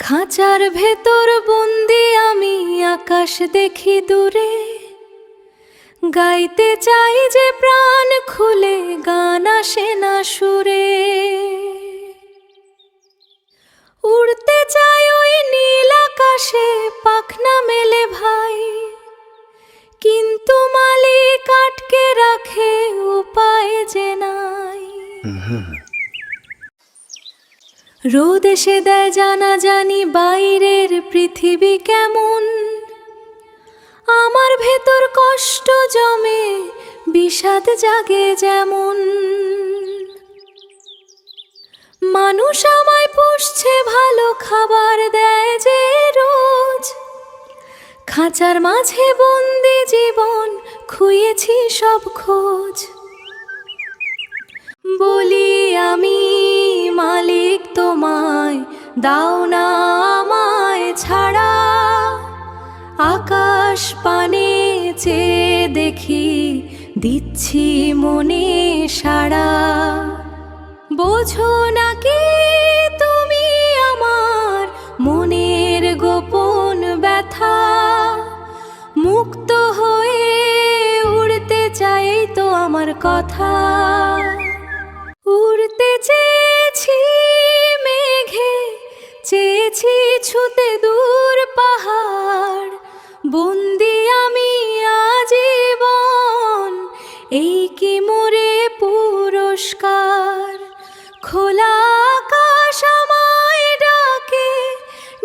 খাঁচার ভেতর বন্দি আমি, আকাশ দেখি দূরে। গাইতে চাই যে প্রাণ খুলে, গান আসে না সুরে। উড়তে চাই ওই নীল আকাশে, পাখনা মেলে ভাই, কিন্তু মালিক আটকে রাখে, উপায় যে নাই। রোদ এসে দেয় জানা জানি, বাইরের পৃথিবী কেমন। আমার ভেতর কষ্ট জমে, বিষাদ জাগে যেমন। মানুষ আমায় পুষছে ভালো, খাবার দেয় যে রোজ। খাঁচার মাঝে বন্দি জীবন, খুইয়েছি সব খোঁজ। বলি আমি, মালিক তোমায় দাও না আমায় ছাড়া। আকাশ পানে চেয়ে দেখি, দিচ্ছি মনে সাড়া। বোঝো নাকি তুমি আমার মনের গোপন ব্যথা? মুক্ত হয়ে উড়তে চাই তো আমার কথা। উড়তে চেয়েছি মেঘে, চেয়েছি ছুতে দূর পাহাড়। বন্দি আমি আজীবন, এই কি মোরে পুরস্কার? খোলা আকাশ আমায় ডাকে,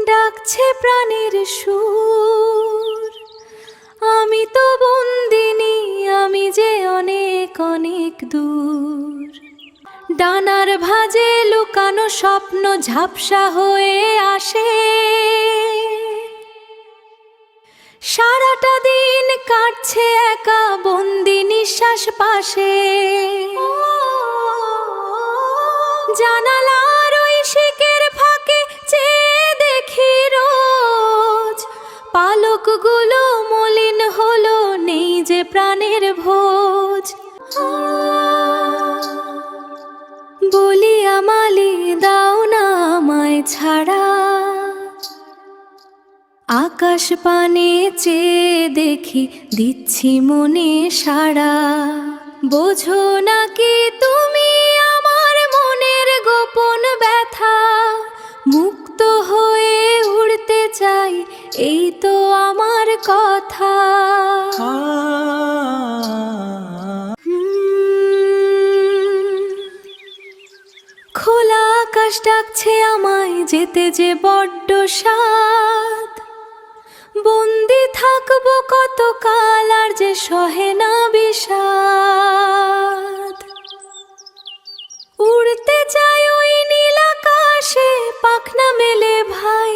ডাকছে প্রাণের সুর। আমি তো বন্দিনী, আমি যে অনেক অনেক দূর। ডানার ভাঁজে লুকানো স্বপ্ন ঝাপসা হয়ে আসে। সারাটা দিন কাটছে একা, বন্দি নিঃশ্বাস পাশে। জানালার ওই শিকের ফাঁকে চেয়ে দেখি রোজ। পালকগুলো মলিন হলো, নেই যে প্রাণের ভোজ। বলি আমালি দাও না আমায় ছাড়া। আকাশ পানে চেয়ে দেখি, দিচ্ছি মনে সাড়া। বোঝো নাকি তুমি আমার মনের গোপন ব্যথা? মুক্ত হয়ে উড়তে চাই, এই তো আমার কথা। খোলা আকাশ ডাকছে আমায়, যেতে যে বড্ড সাধ। বন্দি থাকবো কতকাল, আর যে সহে না বিষাদ। উড়তে চাই ওই নীল আকাশে, পাখনা মেলে ভাই।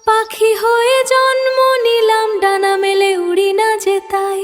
পাখি হয়ে জন্ম নিলাম, ডানা মেলে উড়ি না যে তাই।